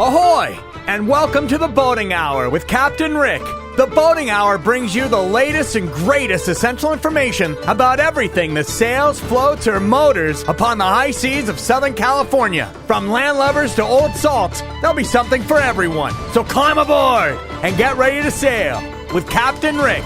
Ahoy! And welcome to the Boating Hour with Captain Rick. The Boating Hour brings you the latest and greatest essential information about everything that sails, floats, or motors upon the high seas of Southern California. From landlubbers to old salts, there'll be something for everyone. So climb aboard and get ready to sail with Captain Rick.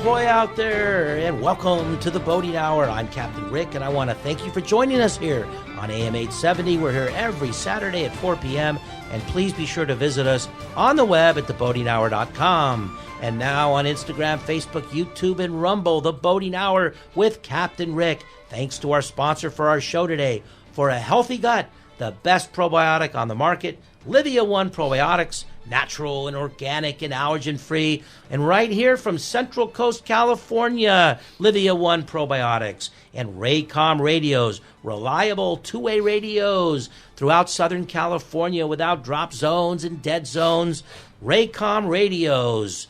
Ahoy out there, and welcome to the Boating Hour. I'm Captain Rick, and I want to thank you for joining us here on AM 870. We're here every Saturday at 4 p.m., and please be sure to visit us on the web at theboatinghour.com. And now on Instagram, Facebook, YouTube, and Rumble, the Boating Hour with Captain Rick. Thanks to our sponsor for our show today. For a healthy gut, the best probiotic on the market, Livia One Probiotics, natural and organic and allergen-free. And right here from Central Coast, California, Livia One Probiotics. And Raycom radios, reliable two-way radios throughout Southern California without drop zones and dead zones. Raycom radios.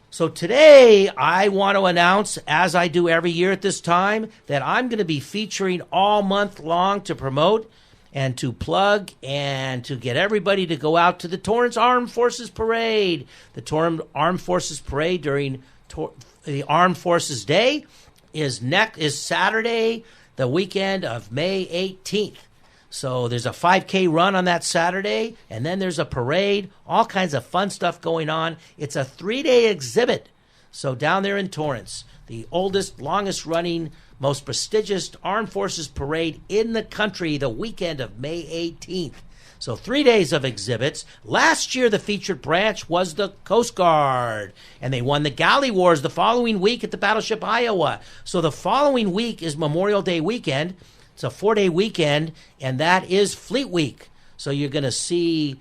So today, I want to announce, as I do every year at this time, that I'm going to be featuring all month long to promote and to plug and to get everybody to go out to the Torrance Armed Forces Parade. The Torrance Armed Forces Parade during the Armed Forces Day is Saturday, the weekend of May 18th. So there's a 5K run on that Saturday, and then there's a parade, all kinds of fun stuff going on. It's a 3-day exhibit. So down there in Torrance, the oldest, longest running, most prestigious Armed Forces Parade in the country, the weekend of May 18th. So 3 days of exhibits. Last year, the featured branch was the Coast Guard, and they won the Galley Wars the following week at the Battleship Iowa. So the following week is Memorial Day weekend. It's a 4-day weekend, and that is Fleet Week. So you're going to see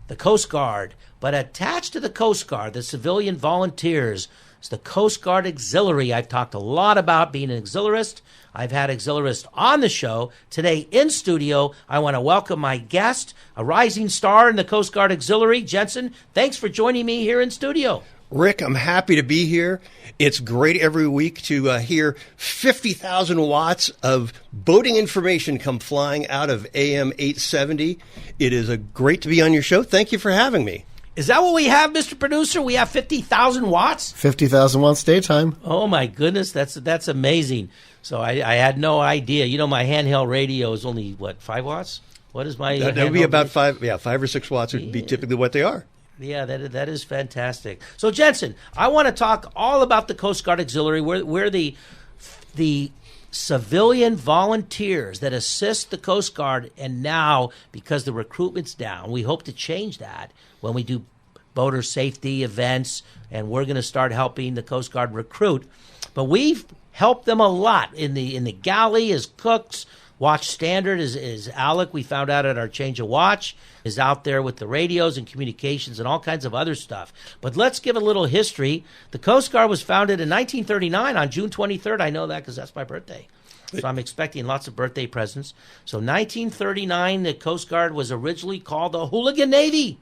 the Coast Guard. But attached to the Coast Guard, the civilian volunteers, it's the Coast Guard Auxiliary. I've talked a lot about being an auxiliarist. I've had auxiliarists on the show. Today in studio, I want to welcome my guest, a rising star in the Coast Guard Auxiliary, Jensen. Thanks for joining me here in studio. Rick, I'm happy to be here. It's great every week to hear 50,000 watts of boating information come flying out of AM 870. It is great to be on your show. Thank you for having me. Is that what we have, Mr. Producer? We have 50,000 watts? 50,000 watts daytime. Oh, my goodness. That's amazing. So I had no idea. You know, my handheld radio is only, 5 watts? What is my That would be about 5 or 6 watts would be typically what they are. Yeah, that is fantastic. So, Jensen, I want to talk all about the Coast Guard Auxiliary. We're the civilian volunteers that assist the Coast Guard, and now, because the recruitment's down, we hope to change that when we do boater safety events, and we're going to start helping the Coast Guard recruit. But we've helped them a lot in the galley as cooks. Watch Standard is Alec, we found out at our change of watch, is out there with the radios and communications and all kinds of other stuff. But let's give a little history. The Coast Guard was founded in 1939 on June 23rd. I know that because that's my birthday. So I'm expecting lots of birthday presents. So 1939, the Coast Guard was originally called the Hooligan Navy.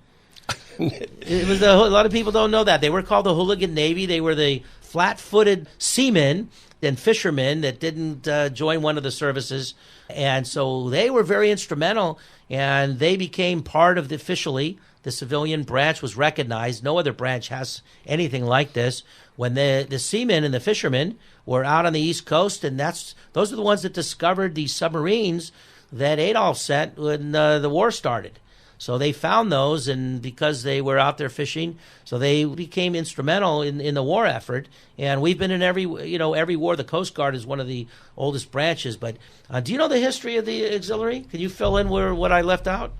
It was a lot of people don't know that. They were called the Hooligan Navy. They were the flat-footed seamen and fishermen that didn't join one of the services. And so they were very instrumental, and they became part of officially, the civilian branch was recognized. No other branch has anything like this. When the seamen and the fishermen were out on the East Coast, and those are the ones that discovered the submarines that Adolf sent when the war started. So they found those, and because they were out there fishing, so they became instrumental in the war effort. And we've been in every war. The Coast Guard is one of the oldest branches. But do you know the history of the auxiliary? Can you fill in what I left out?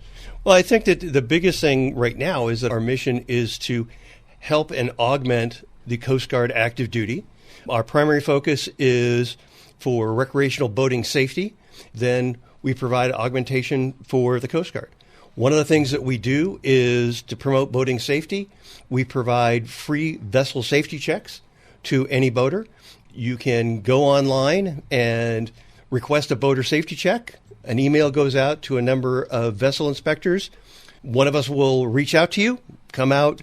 Well, I think that the biggest thing right now is that our mission is to help and augment the Coast Guard active duty. Our primary focus is for recreational boating safety. Then we provide augmentation for the Coast Guard. One of the things that we do is to promote boating safety. We provide free vessel safety checks to any boater. You can go online and request a boater safety check. An email goes out to a number of vessel inspectors. One of us will reach out to you, come out,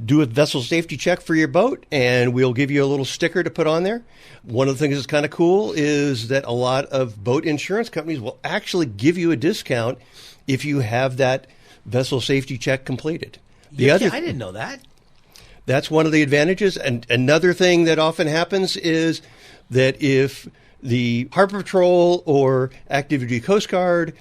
do a vessel safety check for your boat, and we'll give you a little sticker to put on there. One of the things that's kind of cool is that a lot of boat insurance companies will actually give you a discount if you have that vessel safety check completed. I didn't know that. That's one of the advantages. And another thing that often happens is that if the Harbor Patrol or Active Duty Coast Guard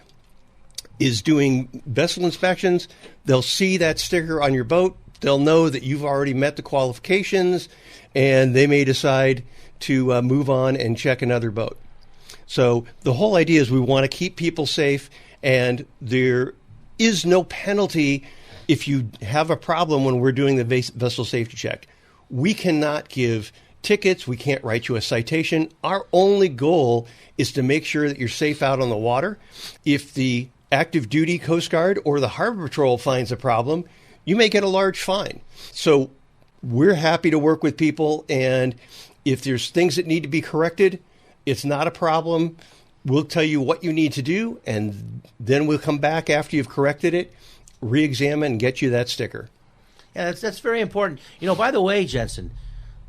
is doing vessel inspections, they'll see that sticker on your boat. They'll know that you've already met the qualifications, and they may decide to move on and check another boat. So the whole idea is we want to keep people safe, and there is no penalty if you have a problem when we're doing the vessel safety check. We cannot give tickets. We can't write you a citation. Our only goal is to make sure that you're safe out on the water. If the Active Duty Coast Guard or the Harbor Patrol finds a problem, you may get a large fine. So we're happy to work with people, and if there's things that need to be corrected, it's not a problem. We'll tell you what you need to do, and then we'll come back after you've corrected it, re-examine, and get you that sticker. Yeah, that's very important. By the way, Jensen,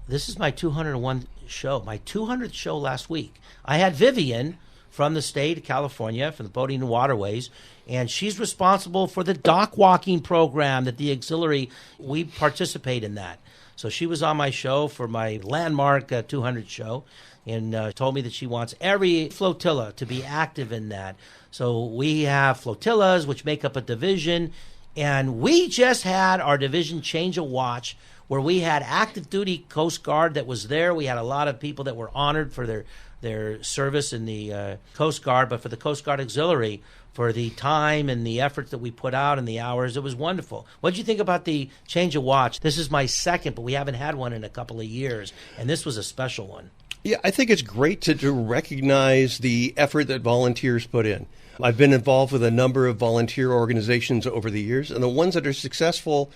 this is my 201 show, my 200th show last week. I had Vivian from the state of California, from the Boating and Waterways, and she's responsible for the dock walking program that the auxiliary, we participate in that. So she was on my show for my landmark 200 show, and told me that she wants every flotilla to be active in that. So we have flotillas, which make up a division, and we just had our division change of watch, where we had active duty Coast Guard that was there. We had a lot of people that were honored for their service in the Coast Guard, but for the Coast Guard Auxiliary, for the time and the efforts that we put out and the hours, it was wonderful. What did you think about the change of watch? This is my second, but we haven't had one in a couple of years, and this was a special one. Yeah, I think it's great to recognize the effort that volunteers put in. I've been involved with a number of volunteer organizations over the years, and the ones that are successful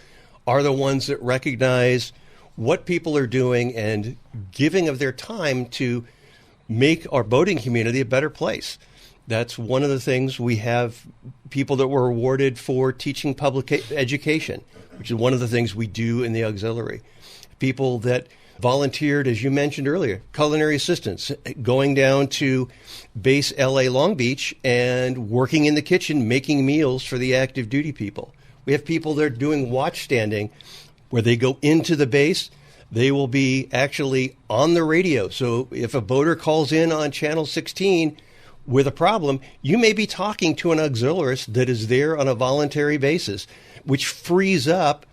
are the ones that recognize what people are doing and giving of their time to make our boating community a better place. That's one of the things. We have people that were awarded for teaching public education, which is one of the things we do in the auxiliary. People that volunteered, as you mentioned earlier, culinary assistants, going down to base LA Long Beach and working in the kitchen, making meals for the active duty people. We have people that are doing watch standing, where they go into the base. They will be actually on the radio. So if a boater calls in on channel 16 with a problem, you may be talking to an auxiliarist that is there on a voluntary basis, which frees up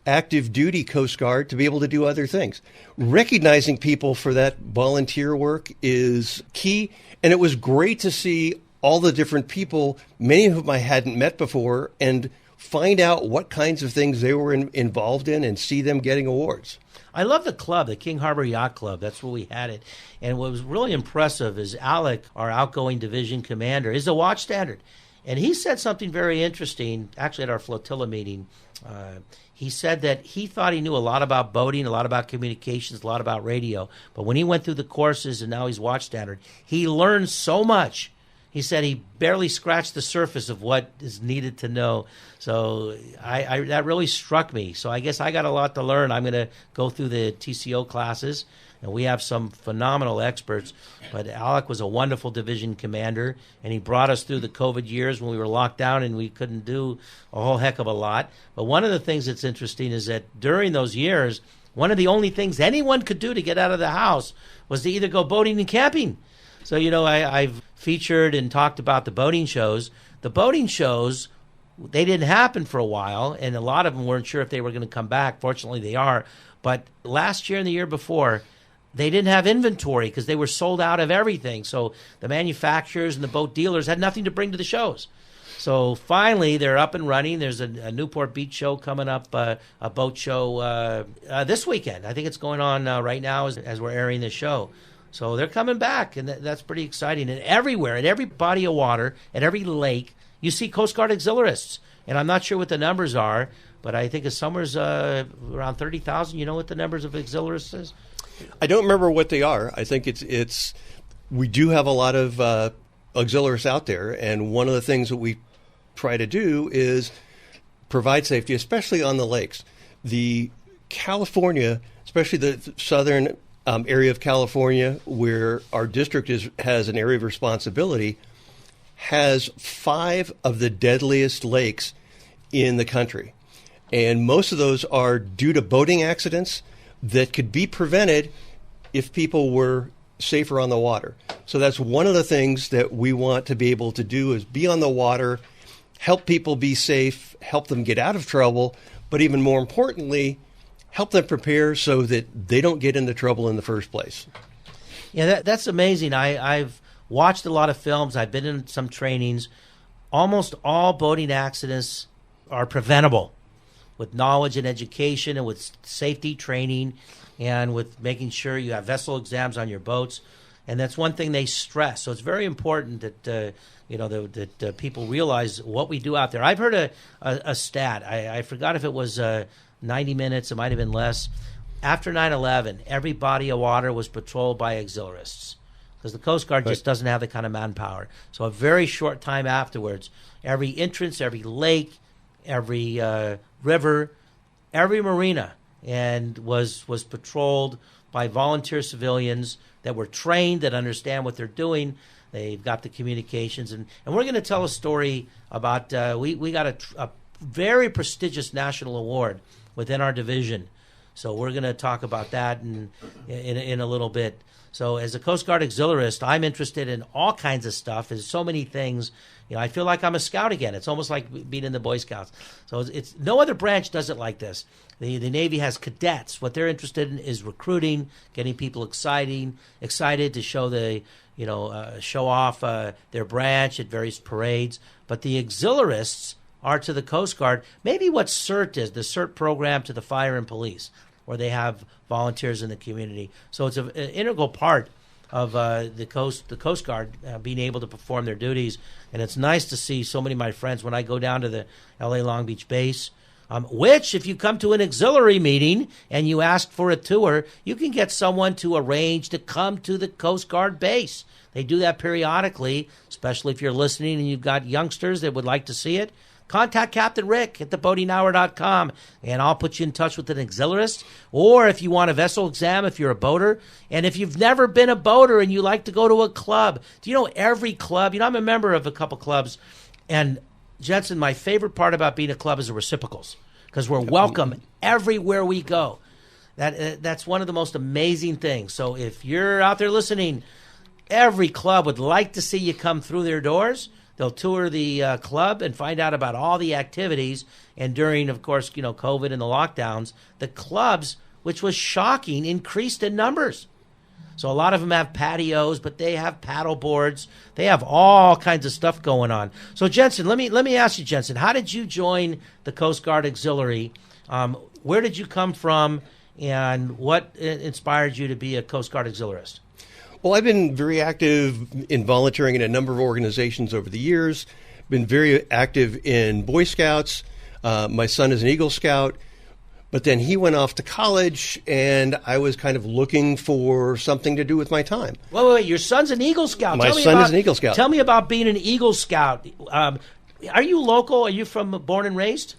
active duty Coast Guard to be able to do other things. Recognizing people for that volunteer work is key. And it was great to see all the different people, many of whom I hadn't met before, and find out what kinds of things they were involved in and see them getting awards. I love the club, the King Harbor Yacht Club. That's where we had it. And what was really impressive is Alec, our outgoing division commander, is a watch standard. And he said something very interesting, actually at our flotilla meeting. He said that he thought he knew a lot about boating, a lot about communications, a lot about radio. But when he went through the courses and now he's watch standard, he learned so much. He said he barely scratched the surface of what is needed to know. So I that really struck me. So I guess I got a lot to learn. I'm going to go through the TCO classes, and we have some phenomenal experts. But Alec was a wonderful division commander, and he brought us through the COVID years when we were locked down and we couldn't do a whole heck of a lot. But one of the things that's interesting is that during those years, one of the only things anyone could do to get out of the house was to either go boating and camping. So, I've featured and talked about the boating shows. The boating shows, they didn't happen for a while, and a lot of them weren't sure if they were going to come back. Fortunately, they are. But last year and the year before, they didn't have inventory because they were sold out of everything. So the manufacturers and the boat dealers had nothing to bring to the shows. So finally, they're up and running. There's a Newport Beach show coming up, a boat show this weekend. I think it's going on right now as we're airing this show. So they're coming back, and that's pretty exciting. And everywhere, at every body of water, at every lake, you see Coast Guard auxiliarists. And I'm not sure what the numbers are, but I think it's somewhere around 30,000. You know what the numbers of auxiliarists is? I don't remember what they are. I think it's we do have a lot of auxiliarists out there, and one of the things that we try to do is provide safety, especially on the lakes. The California, especially the southern area of California, where our district has an area of responsibility, has 5 of the deadliest lakes in the country. And most of those are due to boating accidents that could be prevented if people were safer on the water. So that's one of the things that we want to be able to do, is be on the water, help people be safe, help them get out of trouble, but even more importantly, help them prepare so that they don't get into trouble in the first place. Yeah, that's amazing. I've watched a lot of films. I've been in some trainings. Almost all boating accidents are preventable with knowledge and education and with safety training and with making sure you have vessel exams on your boats. And that's one thing they stress. So it's very important that that people realize what we do out there. I've heard a stat. I forgot if it was 90 minutes. It might have been less. After 9/11, every body of water was patrolled by auxiliarists because the Coast Guard just doesn't have the kind of manpower. So a very short time afterwards, every entrance, every lake, every river, every marina and was patrolled by volunteer civilians that were trained, that understand what they're doing. They've got the communications. And we're going to tell a story about we got a very prestigious national award within our division. So we're going to talk about that in a little bit. So as a Coast Guard auxiliarist, I'm interested in all kinds of stuff. There's so many things. I feel like I'm a scout again. It's almost like being in the Boy Scouts. So it's no other branch does it like this. The Navy has cadets. What they're interested in is recruiting, getting people excited to show show off their branch at various parades. But the auxiliarists are to the Coast Guard maybe what CERT is, the CERT program to the fire and police, where they have volunteers in the community. So it's an integral part of the Coast Guard being able to perform their duties. And it's nice to see so many of my friends when I go down to the L.A. Long Beach base, which if you come to an auxiliary meeting and you ask for a tour, you can get someone to arrange to come to the Coast Guard base. They do that periodically, especially if you're listening and you've got youngsters that would like to see it. Contact Captain Rick at theboatinghour.com, and I'll put you in touch with an auxiliarist. Or if you want a vessel exam, if you're a boater, and if you've never been a boater and you like to go to a club, do you know every club? I'm a member of a couple clubs, and Jensen, my favorite part about being a club is the reciprocals, because we're welcome everywhere we go. That's one of the most amazing things. So if you're out there listening, every club would like to see you come through their doors. They'll tour the club and find out about all the activities. And during, of course, COVID and the lockdowns, the clubs, which was shocking, increased in numbers. So a lot of them have patios, but they have paddle boards. They have all kinds of stuff going on. So Jensen, let me ask you, Jensen, how did you join the Coast Guard Auxiliary? Where did you come from, and what inspired you to be a Coast Guard auxiliarist? Well, I've been very active in volunteering in a number of organizations over the years. Been very active in Boy Scouts. My son is an Eagle Scout. But then he went off to college, and I was kind of looking for something to do with my time. Wait. Your son's an Eagle Scout. My son is an Eagle Scout. Tell me about being an Eagle Scout. Are you local? Are you born and raised?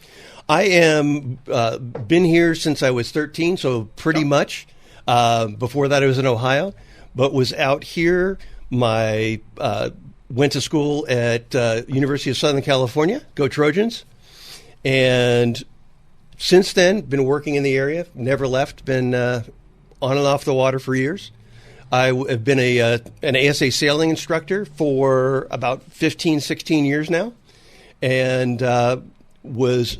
I am been here since I was 13, so pretty much. Before that, I was in Ohio. But was out here. Went to school at University of Southern California. Go Trojans! And since then, been working in the area. Never left. Been on and off the water for years. I have been an ASA sailing instructor for about 15, 16 years now, and was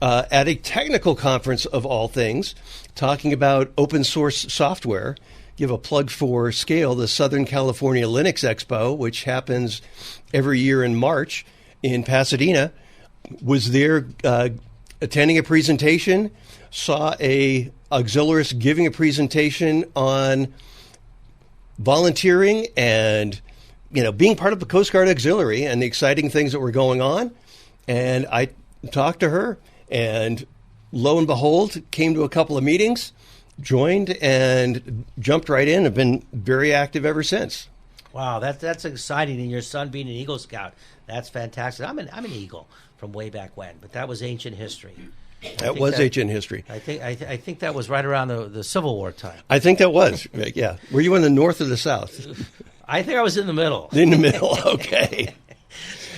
at a technical conference of all things, talking about open source software. Give a plug for SCALE, the Southern California Linux Expo, which happens every year in March in Pasadena. Was there attending a presentation, saw a auxiliarist giving a presentation on volunteering and being part of the Coast Guard Auxiliary and the exciting things that were going on. And I talked to her, and lo and behold, came to a couple of meetings, joined, and jumped right in. I've been very active ever since. Wow, that's exciting. And your son being an Eagle Scout, that's fantastic. I'm an Eagle from way back when, but that was ancient history. That was ancient history. I think that was right around the Civil War time. I think that was, yeah. Were you in the north or the south? I think I was in the middle. In the middle, okay.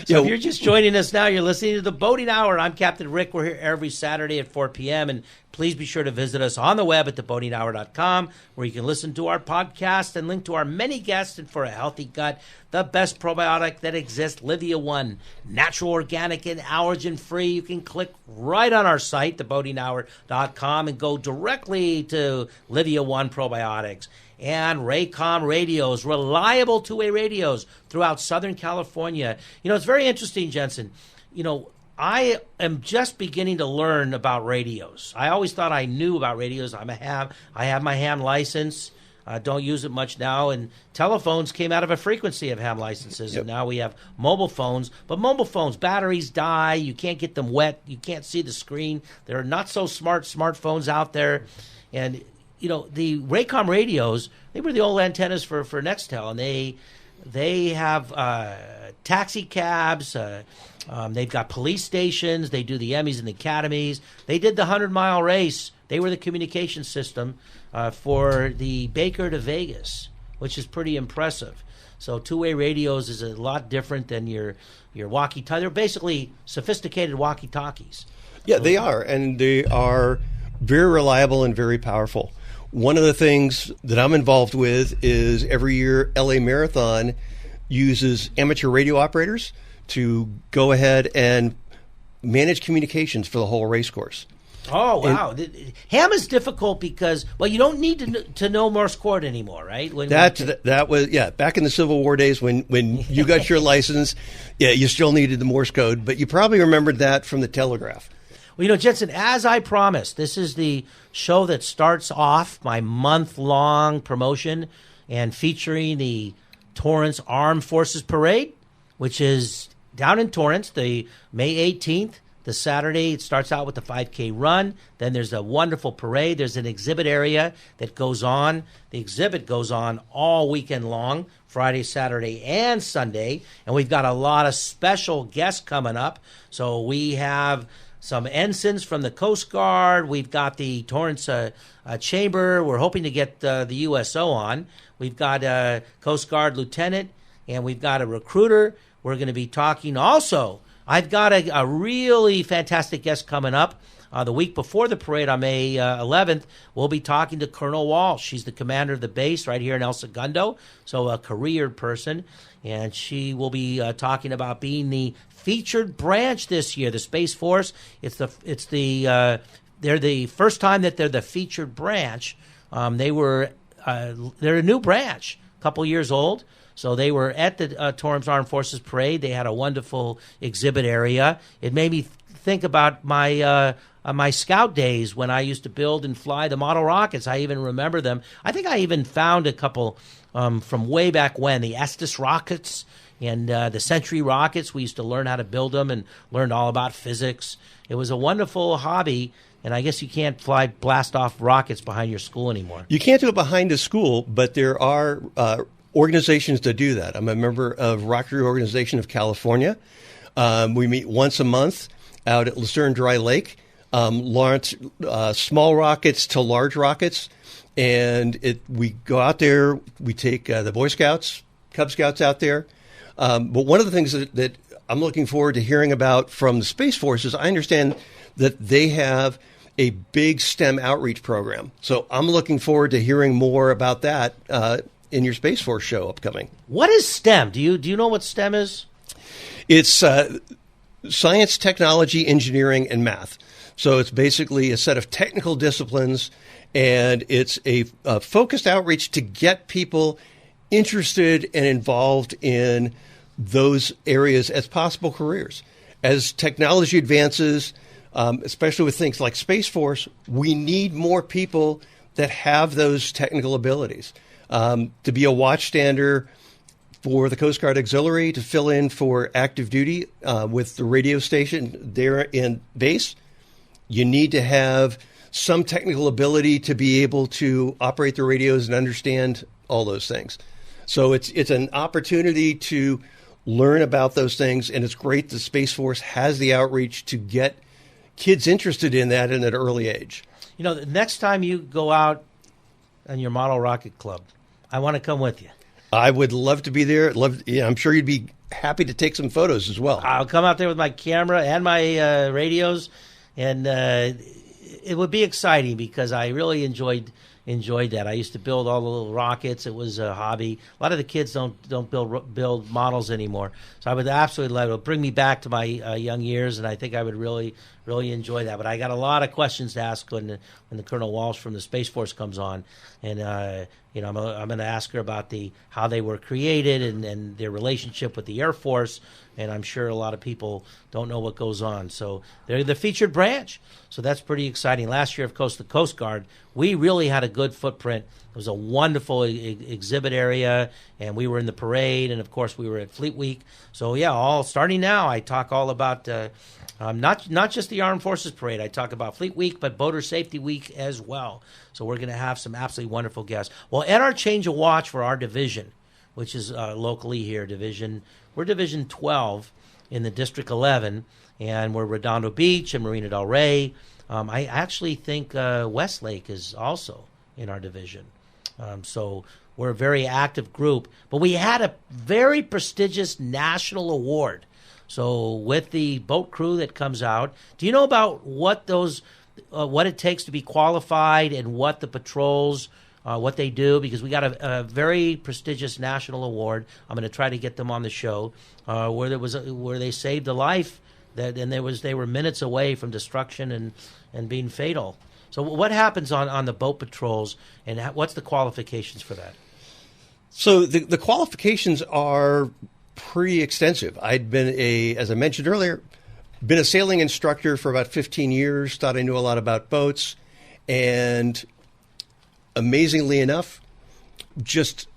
So if you're just joining us now, you're listening to The Boating Hour. I'm Captain Rick. We're here every Saturday at 4 p.m. And please be sure to visit us on the web at theboatinghour.com, where you can listen to our podcast and link to our many guests. And for a healthy gut, the best probiotic that exists, Livia One, natural, organic, and allergen-free. You can click right on our site, theboatinghour.com, and go directly to Livia One probiotics. And Raycom radios, reliable two-way radios throughout Southern California. You know, it's very interesting, Jensen. You know, I am just beginning to learn about radios. I always thought I knew about radios. I have my ham license. Don't use it much now. And telephones came out of a frequency of ham licenses. Yep. And now we have mobile phones. But mobile phones, batteries die. You can't get them wet. You can't see the screen. There are not so smart smartphones out there. And you know, the Raycom radios, they were the old antennas for Nextel, and they have taxi cabs, they've got police stations, they do the Emmys and the Academies. They did the 100-mile race. They were the communication system for the Baker to Vegas, which is pretty impressive. So two-way radios is a lot different than your walkie-talkie. They're basically sophisticated walkie-talkies. Yeah, they are, and they are very reliable and very powerful. One of the things that I'm involved with is every year LA Marathon uses amateur radio operators to go ahead and manage communications for the whole race course. Oh, wow. Ham is difficult because, well, you don't need to know Morse code anymore, right? That was, yeah, back in the Civil War days when you got your license, yeah, you still needed the Morse code, but you probably remembered that from the telegraph. Well, you know, Jensen, as I promised, this is the show that starts off my month-long promotion and featuring the Torrance Armed Forces Parade, which is down in Torrance, the May 18th, the Saturday. It starts out with the 5K run. Then there's a wonderful parade. There's an exhibit area that goes on. The exhibit goes on all weekend long, Friday, Saturday, and Sunday. And we've got a lot of special guests coming up. So we have some ensigns from the Coast Guard. We've got the Torrance Chamber. We're hoping to get the USO on. We've got a Coast Guard lieutenant, and we've got a recruiter. We're going to be talking also. I've got a really fantastic guest coming up. The week before the parade on May 11th, we'll be talking to Colonel Walsh. She's the commander of the base right here in El Segundo, so a careered person. And she will be talking about being the featured branch this year, the Space Force. They're the first time that they're the featured branch. They're a new branch, a couple years old. So they were at the Torrance Armed Forces Parade. They had a wonderful exhibit area. It made me think about my scout days when I used to build and fly the model rockets. I even remember them. I think I even found a couple from way back when, the Estes rockets and the Century rockets. We used to learn how to build them and learned all about physics. It was a wonderful hobby, and I guess you can't blast off rockets behind your school anymore. You can't do it behind a school, but there are organizations that do that. I'm a member of Rocketry Organization of California. We meet once a month out at Lucerne Dry Lake, launch small rockets to large rockets, and we go out there. We take the Boy Scouts, Cub Scouts out there. But one of the things that I'm looking forward to hearing about from the Space Force is I understand that they have a big STEM outreach program. So I'm looking forward to hearing more about that in your Space Force show upcoming. What is STEM? Do you know what STEM is? It's science, technology, engineering, and math. So it's basically a set of technical disciplines, and it's a focused outreach to get people interested and involved in those areas as possible careers. As technology advances, especially with things like Space Force, we need more people that have those technical abilities. To be a watchstander for the Coast Guard Auxiliary, to fill in for active duty with the radio station there in base, you need to have some technical ability to be able to operate the radios and understand all those things. So it's an opportunity to learn about those things, and it's great the Space Force has the outreach to get kids interested in that at an early age. You know, the next time you go out on your model rocket club, I want to come with you. I would love to be there. I'm sure you'd be happy to take some photos as well. I'll come out there with my camera and my radios, and it would be exciting because I really enjoyed that. I used to build all the little rockets. It was a hobby. A lot of the kids don't build models anymore, so I would absolutely love it. It'll bring me back to my young years, and I think I would really enjoy that. But I got a lot of questions to ask when the Colonel Walsh from the Space Force comes on, and I'm going to ask her about how they were created and their relationship with the Air Force. And I'm sure a lot of people don't know what goes on. So they're the featured branch. So that's pretty exciting. Last year, of course, the Coast Guard, we really had a good footprint. It was a wonderful exhibit area, and we were in the parade, and, of course, we were at Fleet Week. So, yeah, all starting now, I talk all about not just the Armed Forces Parade. I talk about Fleet Week, but Boater Safety Week as well. So we're going to have some absolutely wonderful guests. Well, at our change of watch for our division, which is locally here, we're Division 12 in the District 11, and we're Redondo Beach and Marina del Rey. I actually think Westlake is also in our division. So we're a very active group. But we had a very prestigious national award. So with the boat crew that comes out, do you know about what it takes to be qualified and what the patrols what they do, because we got a very prestigious national award. I'm going to try to get them on the show where they saved a life and they were minutes away from destruction and being fatal. So what happens on the boat patrols, and what's the qualifications for that? So the qualifications are pretty extensive. I'd been as I mentioned earlier, been a sailing instructor for about 15 years, thought I knew a lot about boats, and amazingly enough, just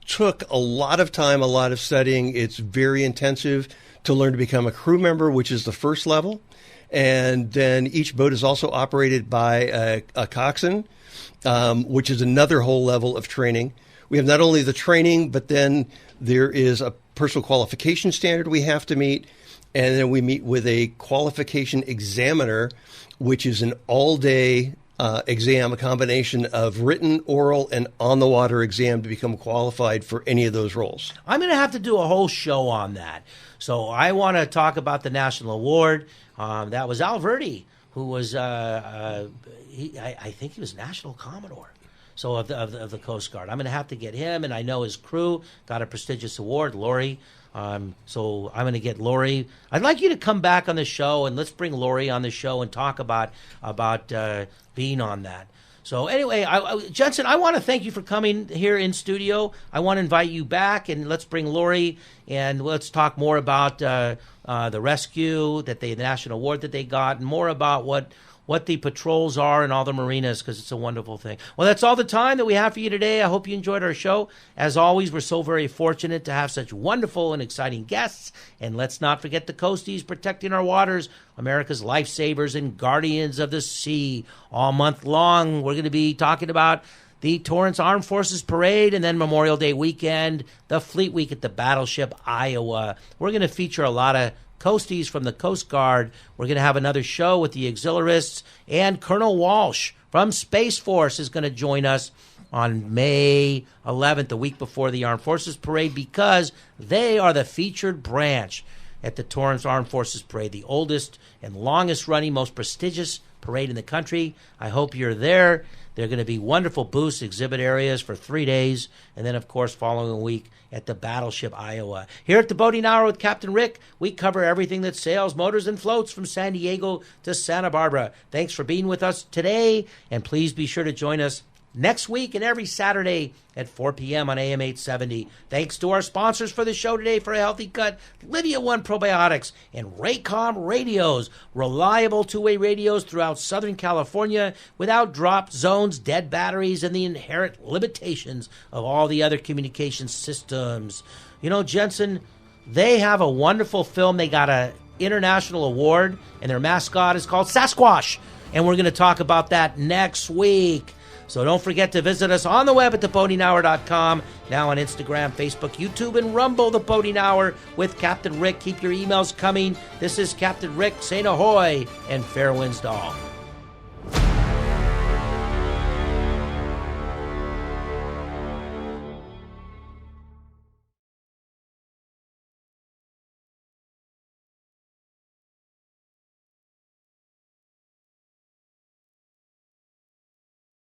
took a lot of time, a lot of studying. It's very intensive to learn to become a crew member, which is the first level. And then each boat is also operated by a coxswain, which is another whole level of training. We have not only the training, but then there is a personal qualification standard we have to meet. And then we meet with a qualification examiner, which is an all-day exam, a combination of written, oral, and on-the-water exam to become qualified for any of those roles. I'm going to have to do a whole show on that. So I want to talk about the national award. That was Al Verde, who was, I think he was National Commodore. So of the Coast Guard. I'm going to have to get him, and I know his crew got a prestigious award, Lori. So I'm going to get Lori. I'd like you to come back on the show, and let's bring Lori on the show and talk about being on that. So anyway, Jensen, I want to thank you for coming here in studio. I want to invite you back, and let's bring Lori, and let's talk more about the rescue, the national award that they got, and more about what the patrols are and all the marinas, because it's a wonderful thing. Well, that's all the time that we have for you today. I hope you enjoyed our show. As always, we're so very fortunate to have such wonderful and exciting guests. And let's not forget the Coasties protecting our waters, America's lifesavers and guardians of the sea. All month long, we're going to be talking about the Torrance Armed Forces Parade, and then Memorial Day weekend, the Fleet Week at the Battleship Iowa. We're going to feature a lot of Coasties from the Coast Guard. We're going to have another show with the auxiliarists, and Colonel Walsh from Space Force is going to join us on May 11th, the week before the Armed Forces Parade, because they are the featured branch at the Torrance Armed Forces Parade, the oldest and longest running, most prestigious parade in the country. I hope you're there. There are going to be wonderful booths, exhibit areas for 3 days, and then, of course, following a week at the Battleship Iowa. Here at the Boating Hour with Captain Rick, we cover everything that sails, motors, and floats from San Diego to Santa Barbara. Thanks for being with us today, and please be sure to join us next week and every Saturday at 4 p.m. on AM 870. Thanks to our sponsors for the show today for a healthy cut, Livia One Probiotics and Raycom Radios, reliable two-way radios throughout Southern California without drop zones, dead batteries, and the inherent limitations of all the other communication systems. You know, Jensen, they have a wonderful film. They got an international award, and their mascot is called Sasquatch, and we're going to talk about that next week. So don't forget to visit us on the web at theboatinghour.com, now on Instagram, Facebook, YouTube, and Rumble, The Boating Hour with Captain Rick. Keep your emails coming. This is Captain Rick saying ahoy and fair winds to all.